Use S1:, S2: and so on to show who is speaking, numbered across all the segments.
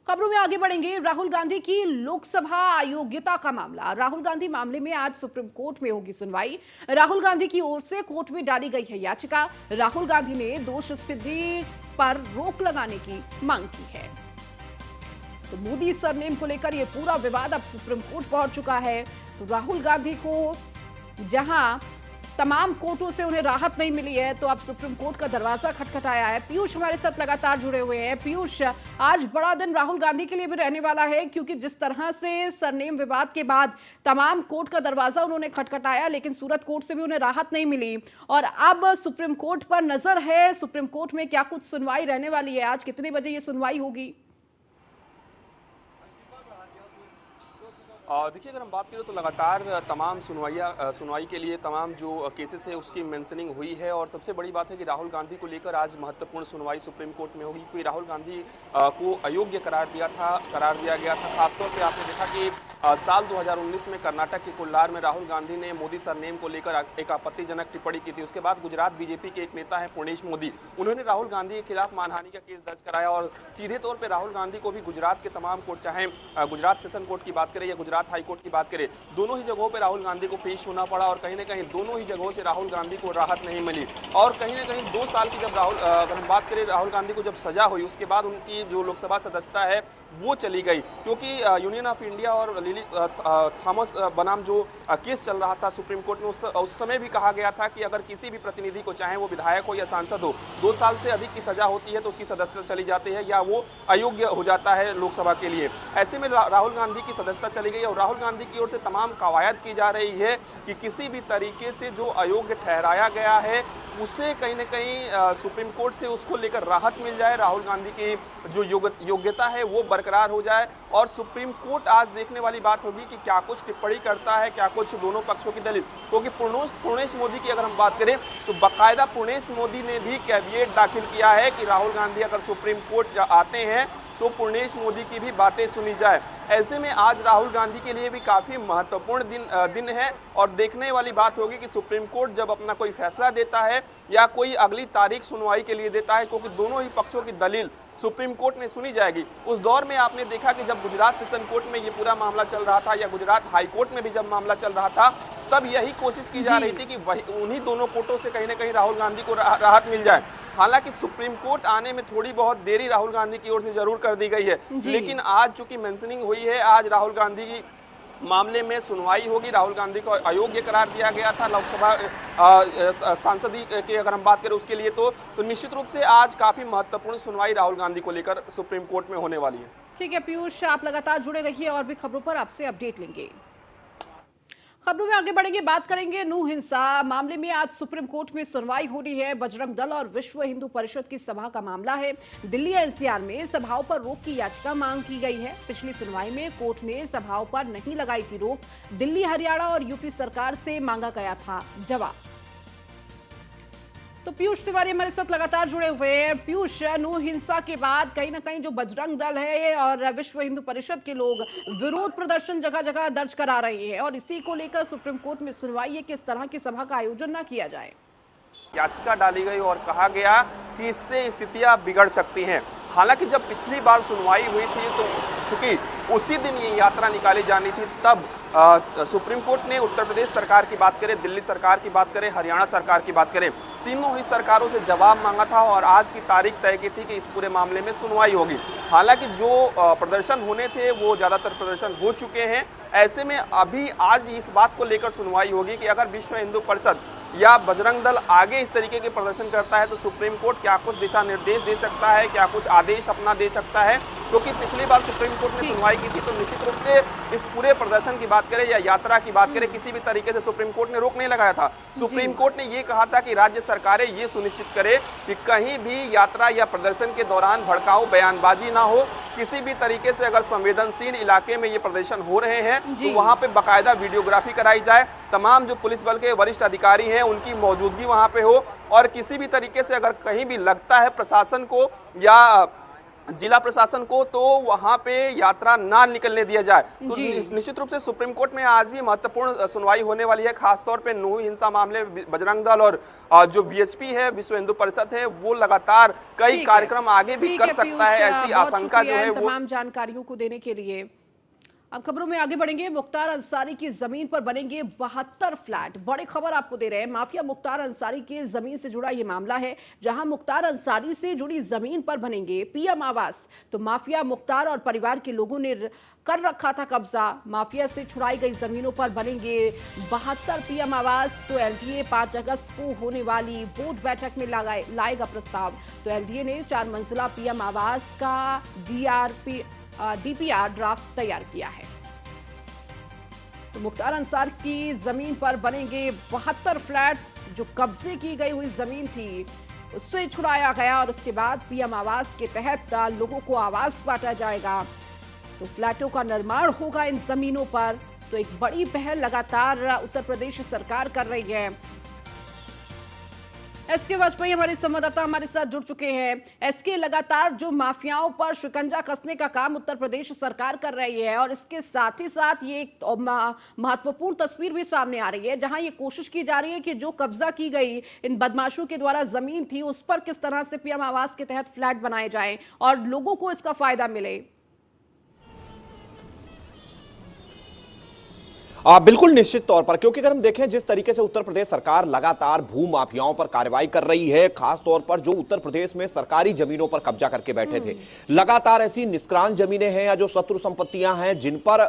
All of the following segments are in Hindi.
S1: खबरों में आगे बढ़ेंगे। राहुल गांधी की लोकसभा अयोग्यता का मामला। राहुल गांधी मामले में आज सुप्रीम कोर्ट में होगी सुनवाई। राहुल गांधी की ओर से कोर्ट में डाली गई है याचिका। राहुल गांधी ने दोष सिद्धि पर रोक लगाने की मांग की है। तो मोदी सरनेम को लेकर यह पूरा विवाद अब सुप्रीम कोर्ट पहुंच चुका है। तो राहुल गांधी को जहां तमाम कोर्टों से उन्हें राहत नहीं मिली है, तो अब सुप्रीम कोर्ट का दरवाजा खटखटाया है। पीयूष हमारे साथ लगातार जुड़े हुए हैं। पीयूष, आज बड़ा दिन राहुल गांधी के लिए भी रहने वाला है, क्योंकि जिस तरह से सरनेम विवाद के बाद तमाम कोर्ट का दरवाजा उन्होंने खटखटाया, लेकिन सूरत कोर्ट से भी उन्हें राहत नहीं मिली और अब सुप्रीम कोर्ट पर नजर है। सुप्रीम कोर्ट में क्या कुछ सुनवाई रहने वाली है? आज कितने बजे ये सुनवाई होगी?
S2: देखिए, अगर हम बात करें तो लगातार तमाम सुनवाई के लिए तमाम जो केसेस है उसकी मेंशनिंग हुई है। और सबसे बड़ी बात है कि राहुल गांधी को लेकर आज महत्वपूर्ण सुनवाई सुप्रीम कोर्ट में होगी, क्योंकि राहुल गांधी को अयोग्य करार दिया गया था। खासतौर पे आपने देखा कि साल 2019 में कर्नाटक के कोल्लार में राहुल गांधी ने मोदी सरनेम को लेकर एक आपत्तिजनक टिप्पणी की थी। उसके बाद गुजरात बीजेपी के एक नेता है पुर्णेश मोदी, उन्होंने राहुल गांधी के खिलाफ मानहानि का केस दर्ज कराया और सीधे तौर पर राहुल गांधी को भी गुजरात के तमाम कोर्ट, चाहे गुजरात सेशन कोर्ट की बात करें या गुजरात हाई कोर्ट की बात करें, दोनों ही जगहों पर राहुल गांधी को पेश होना पड़ा और कहीं ना कहीं दोनों ही जगहों से राहुल गांधी को राहत नहीं मिली। और कहीं ना कहीं 2 साल की जब अगर हम बात करें राहुल गांधी को जब सजा हुई, उसके बाद उनकी जो लोकसभा सदस्यता है वो चली गई, क्योंकि यूनियन ऑफ इंडिया और लिली थॉमस बनाम जो केस चल रहा था सुप्रीम कोर्ट में, उस समय भी कहा गया था कि अगर किसी भी प्रतिनिधि को, चाहे वो विधायक हो या सांसद हो, 2 साल से अधिक की सजा होती है तो उसकी सदस्यता चली जाती है या वो अयोग्य हो जाता है लोकसभा के लिए। ऐसे में राहुल गांधी की सदस्यता चली गई और राहुल गांधी की ओर से तमाम कवायद की जा रही है कि किसी भी तरीके से जो अयोग्य ठहराया गया है उसे कहीं ना कहीं सुप्रीम कोर्ट से उसको लेकर राहत मिल जाए, राहुल गांधी की जो योग्यता है वो बरकरार हो जाए। और सुप्रीम कोर्ट आज देखने वाली बात होगी कि क्या कुछ टिप्पणी करता है, क्या कुछ दोनों पक्षों की दलील, क्योंकि पुर्णेश मोदी की अगर हम बात करें तो बाकायदा पुर्णेश मोदी ने भी कैविएट दाखिल किया है कि राहुल गांधी अगर सुप्रीम कोर्ट आते हैं तो पुर्णेश मोदी की भी बातें सुनी जाए। ऐसे में आज राहुल गांधी के लिए भी काफी महत्वपूर्ण दिन है और देखने वाली बात होगी कि सुप्रीम कोर्ट जब अपना कोई फैसला देता है या कोई अगली तारीख सुनवाई के लिए देता है, क्योंकि दोनों ही पक्षों की दलील सुप्रीम कोर्ट में सुनी जाएगी। उस दौर में आपने देखा कि जब गुजरात सेशन कोर्ट में ये पूरा मामला चल रहा था या गुजरात हाई कोर्ट में भी जब मामला चल रहा था, तब यही कोशिश की जा रही थी कि उन्हीं दोनों कोर्टों से कहीं ना कहीं राहुल गांधी को राहत मिल जाए। हालांकि सुप्रीम कोर्ट आने में थोड़ी बहुत देरी राहुल गांधी की ओर से जरूर कर दी गई है, लेकिन आज चूंकि मेंशनिंग हुई है, आज राहुल गांधी की मामले में सुनवाई होगी। राहुल गांधी को अयोग्य करार दिया गया था लोकसभा सांसदी की अगर हम बात करें उसके लिए, तो निश्चित रूप से आज काफी महत्वपूर्ण सुनवाई राहुल गांधी को लेकर सुप्रीम कोर्ट में होने वाली है।
S1: ठीक है पीयूष, आप लगातार जुड़े रहिए और भी खबरों पर आपसे अपडेट लेंगे। खबरों में आगे बढ़ेंगे, बात करेंगे नू हिंसा मामले में। आज सुप्रीम कोर्ट में सुनवाई हो रही है। बजरंग दल और विश्व हिंदू परिषद की सभा का मामला है। दिल्ली एनसीआर में सभाओं पर रोक की याचिका मांग की गई है। पिछली सुनवाई में कोर्ट ने सभाओं पर नहीं लगाई थी रोक। दिल्ली, हरियाणा और यूपी सरकार से मांगा गया था जवाब। तो पीयूष तिवारी हमारे साथ लगातार जुड़े हुए हैं। पीयूष, नू हिंसा के बाद कहीं ना कहीं जो बजरंग दल है और विश्व हिंदू परिषद के लोग विरोध प्रदर्शन जगह जगह दर्ज करा रहे हैं और इसी को लेकर सुप्रीम कोर्ट में सुनवाई है, किस तरह की सभा का आयोजन ना किया जाए।
S2: याचिका डाली गई और कहा गया कि इससे स्थितियां बिगड़ सकती हैं। हालांकि जब पिछली बार सुनवाई हुई थी तो चूंकि उसी दिन ये यात्रा निकाली जानी थी, तब सुप्रीम कोर्ट ने उत्तर प्रदेश सरकार की बात करें, दिल्ली सरकार की बात करें, हरियाणा सरकार की बात करें, तीनों ही सरकारों से जवाब मांगा था और आज की तारीख तय की थी कि इस पूरे मामले में सुनवाई होगी। हालांकि जो प्रदर्शन होने थे वो ज्यादातर प्रदर्शन हो चुके हैं। ऐसे में अभी आज इस बात को लेकर सुनवाई होगी कि अगर विश्व हिंदू परिषद या बजरंग दल आगे इस तरीके के प्रदर्शन करता है तो सुप्रीम कोर्ट क्या कुछ दिशा निर्देश दे सकता है, क्या कुछ आदेश अपना दे सकता है। क्योंकि पिछली बार सुप्रीम कोर्ट ने सुनवाई की थी तो निश्चित रूप से इस पूरे प्रदर्शन की बात करें या यात्रा की बात करें, किसी भी तरीके से सुप्रीम कोर्ट ने रोक नहीं लगाया था। सुप्रीम कोर्ट ने यह कहा था कि राज्य सरकारें ये सुनिश्चित करें कि कहीं भी यात्रा या प्रदर्शन के दौरान भड़काऊ बयानबाजी ना हो। किसी भी तरीके से अगर संवेदनशील इलाके में ये प्रदर्शन हो रहे हैं तो वहां पे बाकायदा वीडियोग्राफी कराई जाए। तमाम जो पुलिस बल के वरिष्ठ अधिकारी हैं उनकी मौजूदगी वहां पे हो और किसी भी तरीके से अगर कहीं भी लगता है प्रशासन को या जिला प्रशासन को तो वहां पे यात्रा ना निकलने दिया जाए। तो
S1: जी।
S2: निश्चित रूप से सुप्रीम कोर्ट में आज भी महत्वपूर्ण सुनवाई होने वाली है, खासतौर पे नूही हिंसा मामले बजरंग दल और जो वीएचपी है, विश्व हिंदू परिषद है, वो लगातार कई
S1: ठीक है।
S2: कार्यक्रम आगे भी
S1: ठीक
S2: कर
S1: है,
S2: सकता है,
S1: पीयूष,
S2: ऐसी
S1: बहुत
S2: आशंका जो
S1: शुक्रिया
S2: है
S1: इन
S2: वो।
S1: तमाम जानकारियों को देने के लिए। अब खबरों में आगे बढ़ेंगे। मुख्तार अंसारी की जमीन पर बनेंगे 72 फ्लैट। बड़ी खबर आपको दे रहे हैं। माफिया मुख्तार अंसारी की जमीन से जुड़ा यह मामला है, जहां मुख्तार अंसारी से जुड़ी जमीन पर बनेंगे पीएम आवास। तो माफिया मुख्तार और परिवार के लोगों ने कर रखा था कब्जा। माफिया से छुड़ाई गई जमीनों पर बनेंगे 72 पीएम आवास। तो एलडीए 5 अगस्त को होने वाली बोर्ड बैठक में लाएगा प्रस्ताव। तो एलडीए ने 4 मंजिला पीएम आवास का डीपीआर ड्राफ्ट तैयार किया है। तो मुख्तार अंसार की जमीन पर बनेंगे 72 फ्लैट। जो कब्जे की गई हुई जमीन थी उससे छुड़ाया गया और उसके बाद पीएम आवास के तहत लोगों को आवास बांटा जाएगा। तो फ्लैटों का निर्माण होगा इन जमीनों पर। तो एक बड़ी पहल लगातार उत्तर प्रदेश सरकार कर रही है। एसके वाजपेयी हमारे संवाददाता हमारे साथ जुड़ चुके हैं। एसके, लगातार जो माफियाओं पर शिकंजा कसने का काम उत्तर प्रदेश सरकार कर रही है और इसके साथ ही साथ ये एक महत्वपूर्ण तस्वीर भी सामने आ रही है, जहां ये कोशिश की जा रही है कि जो कब्जा की गई इन बदमाशों के द्वारा जमीन थी उस पर किस तरह से पीएम आवास के तहत फ्लैट बनाए जाएं और लोगों को इसका फायदा मिले।
S3: बिल्कुल निश्चित तौर पर, क्योंकि अगर हम देखें जिस तरीके से उत्तर प्रदेश सरकार लगातार भू माफियाओं पर कार्रवाई कर रही है, खास तौर पर जो उत्तर प्रदेश में सरकारी जमीनों पर कब्जा करके बैठे थे, लगातार ऐसी निष्क्रांत जमीनें हैं या जो शत्रु संपत्तियां हैं जिन पर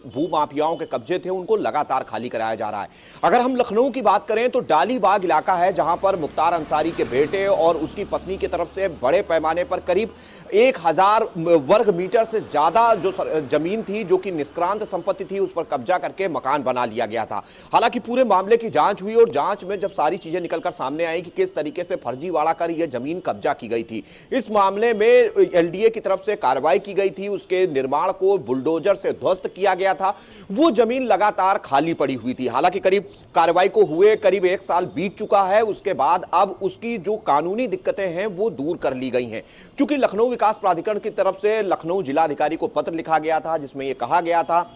S3: भू माफियाओं के कब्जे थे, उनको लगातार खाली कराया जा रहा है। अगर हम लखनऊ की बात करें तो डालीबाग इलाका है जहां पर मुख्तार अंसारी के बेटे और उसकी पत्नी की तरफ से बड़े पैमाने पर करीब 1000 वर्ग मीटर से ज्यादा जो जमीन थी, जो कि निष्क्रांत संपत्ति थी, उस पर कब्जा करके मकान बना लिया गया था। हालांकि पूरे मामले की जांच हुई और जांच में जब सारी चीजें निकलकर सामने आई कि किस तरीके से फर्जीवाड़ा कर यह जमीन कब्जा की गई थी, इस मामले में एलडीए की तरफ से कार्रवाई की गई थी, उसके निर्माण को बुलडोजर से ध्वस्त किया गया था। वो जमीन लगातार खाली पड़ी हुई थी। हालांकि करीब कार्रवाई को हुए करीब 1 साल बीत चुका है। उसके बाद अब उसकी जो कानूनी दिक्कतें हैं वो दूर कर ली गई हैं, क्योंकि लखनऊ विकास प्राधिकरण की तरफ से लखनऊ जिलाधिकारी को पत्र लिखा गया था जिसमें यह कहा गया था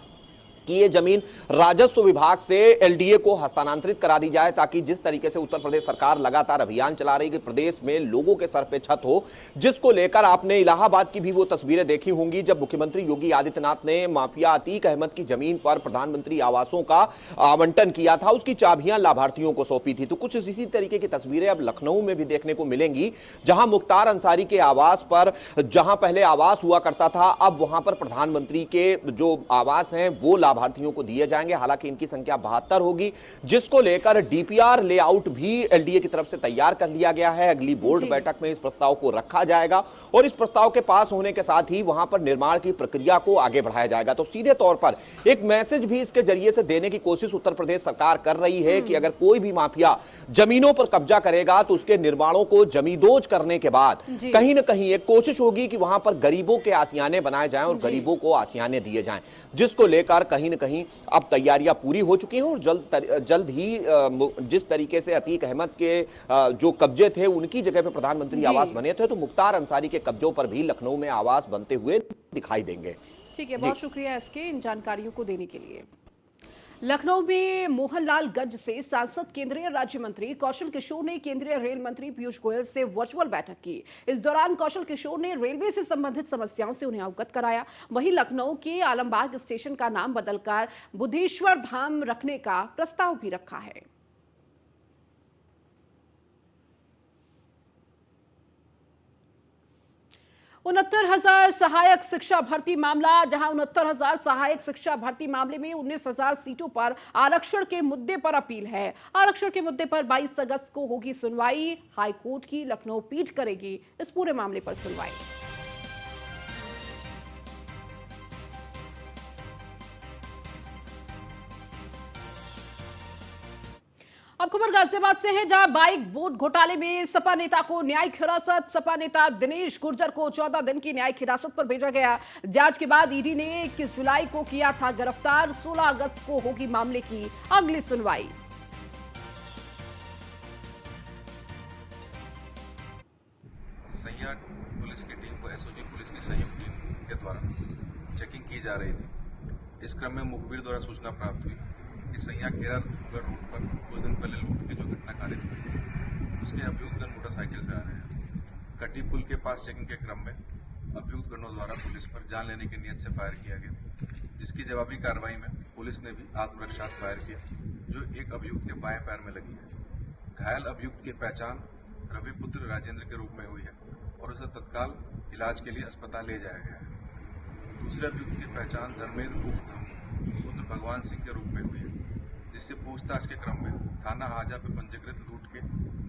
S3: कि ये जमीन राजस्व विभाग से एलडीए को हस्तांतरित करा दी जाए, ताकि जिस तरीके से उत्तर प्रदेश सरकार लगातार अभियान चला रही है कि प्रदेश में लोगों के सर पे छत हो, जिसको लेकर आपने इलाहाबाद की भी वो तस्वीरें देखी होंगी जब मुख्यमंत्री योगी आदित्यनाथ ने माफिया अतीक अहमद की जमीन पर प्रधानमंत्री आवासों का आवंटन किया था, उसकी चाबियां लाभार्थियों को सौंपी थी। तो कुछ इसी तरीके की तस्वीरें अब लखनऊ में भी देखने को मिलेंगी, जहां मुख्तार अंसारी के आवास पर, जहां पहले आवास हुआ करता था, अब वहां पर प्रधानमंत्री के जो आवास हैं वो लाभार्थियों को दिए जाएंगे। हालांकि इनकी संख्या 72 होगी, जिसको लेकर डीपीआर लेआउट भी एलडीए की तरफ से तैयार कर लिया गया है। अगली बोर्ड बैठक में इस प्रस्ताव को रखा जाएगा और इस प्रस्ताव के पास होने के साथ ही वहां पर निर्माण की प्रक्रिया को आगे बढ़ाया जाएगा। तो सीधे तौर पर एक मैसेज भी इसके जरिए से देने की कोशिश उत्तर प्रदेश सरकार कर रही है कि अगर कोई भी माफिया जमीनों पर कब्जा करेगा तो उसके निर्माणों को जमींदोज करने के बाद कहीं ना कहीं एक कोशिश होगी कि वहां पर गरीबों के आसियाने बनाए जाएं और गरीबों को आसियाने दिए जाएं, जिसको लेकर कहीं ना कहीं अब तैयारियां पूरी हो चुकी हैं और जल्द ही जिस तरीके से अतीक अहमद के जो कब्जे थे उनकी जगह पे प्रधानमंत्री आवास बने थे, तो मुख्तार अंसारी के कब्जों पर भी लखनऊ में आवास बनते हुए दिखाई देंगे।
S1: ठीक है, बहुत शुक्रिया एसके इन जानकारियों को देने के लिए। लखनऊ में मोहनलालगंज से सांसद केंद्रीय राज्य मंत्री कौशल किशोर ने केंद्रीय रेल मंत्री पीयूष गोयल से वर्चुअल बैठक की। इस दौरान कौशल किशोर ने रेलवे से संबंधित समस्याओं से उन्हें अवगत कराया। वहीं लखनऊ के आलमबाग स्टेशन का नाम बदलकर बुद्धेश्वर धाम रखने का प्रस्ताव भी रखा है। 69,000 सहायक शिक्षा भर्ती मामला, जहां 69,000 सहायक शिक्षा भर्ती मामले में 19,000 सीटों पर आरक्षण के मुद्दे पर अपील है। आरक्षण के मुद्दे पर 22 अगस्त को होगी सुनवाई। हाईकोर्ट की लखनऊ पीठ करेगी इस पूरे मामले पर सुनवाई। अब खबर गाजियाबाद से है, जहां बाइक बोट घोटाले में सपा नेता को न्यायिक हिरासत। सपा नेता दिनेश गुर्जर को 14 दिन की न्यायिक हिरासत पर भेजा गया। जांच के बाद ईडी ने 21 जुलाई को किया था गिरफ्तार। 16 अगस्त को होगी मामले की अगली सुनवाई।
S4: सैया पुलिस की टीम को एसओजी पुलिस ने की संयुक्त टीम के द्वारा चेकिंग की जा रही थी। इस क्रम में मुखबिर द्वारा सूचना प्राप्त हुई कि सैया खेरा रोड पर कुछ दिन पहले लूट की जो घटना कारित हुई थी, उसके अभियुक्तगण मोटरसाइकिल से आ रहे हैं। कटी पुल के पास चेकिंग के क्रम में अभियुक्तगणों द्वारा पुलिस पर जान लेने की नीयत से फायर किया गया, जिसकी जवाबी कार्रवाई में पुलिस ने भी आत्मरक्षार्थ फायर किया, जो एक अभियुक्त के बाएं पैर में लगी है। घायल अभियुक्त की पहचान रविपुत्र राजेंद्र के रूप में हुई है और उसे तत्काल इलाज के लिए अस्पताल ले जाया गया है। दूसरे अभियुक्त की पहचान धर्मेंद्र उर्फ पुत्र भगवान सिंह के रूप में हुई है, जिससे पूछताछ के क्रम में थाना हाजा पे पंजीकृत लूट के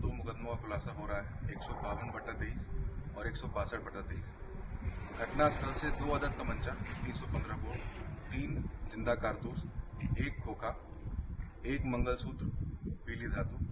S4: 2 मुकदमों का खुलासा हो रहा है, 152/23 और 162/23। घटनास्थल से 2 अदद तमंचा, 315 बोर, 3 जिंदा कारतूस, 1 खोखा, 1 मंगलसूत्र, पीली धातु।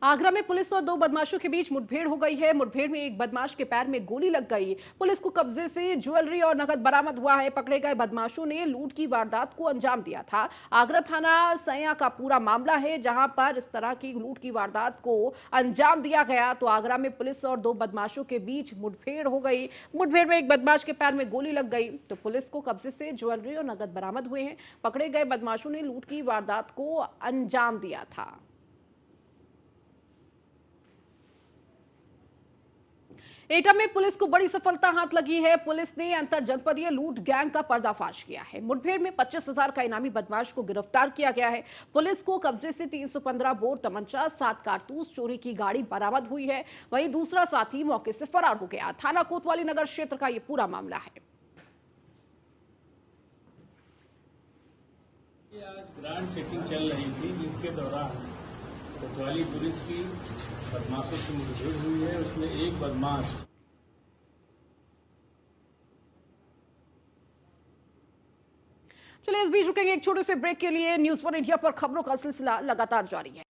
S1: आगरा में पुलिस और 2 बदमाशों के बीच मुठभेड़ हो गई है। मुठभेड़ में एक बदमाश के पैर में गोली लग गई। पुलिस को कब्जे से ज्वेलरी और नकद बरामद हुआ है। पकड़े गए बदमाशों ने लूट की वारदात को अंजाम दिया था। आगरा थाना सैया का पूरा मामला है, जहां पर इस तरह की लूट की वारदात को अंजाम दिया गया तो आगरा में पुलिस और 2 बदमाशों के बीच मुठभेड़ हो गई। मुठभेड़ में एक बदमाश के पैर में गोली लग गई तो पुलिस को कब्जे से ज्वेलरी और नकद बरामद हुए हैं। पकड़े गए बदमाशों ने लूट की वारदात को अंजाम दिया था। एटा में पुलिस को बड़ी सफलता हाथ लगी है। पुलिस ने अंतर जनपदीय लूट गैंग का पर्दाफाश किया है। मुठभेड़ में 25,000 का इनामी बदमाश को गिरफ्तार किया गया है। पुलिस को कब्जे से 315 बोर तमंचा, 7 कारतूस, चोरी की गाड़ी बरामद हुई है। वहीं दूसरा साथी मौके से फरार हो गया। थाना कोतवाली नगर क्षेत्र का यह पूरा मामला है।
S5: आज ग्रांड चेकिंग चल रही थी, जिसके दौरान कोतवाली पुलिस की बदमाशों से मुठभेड़ हुई है। उसमें एक बदमाश
S1: चलिए इस बीच रुकेंगे एक छोटे से ब्रेक के लिए। न्यूज़ 1 इंडिया पर खबरों का सिलसिला लगातार जारी है।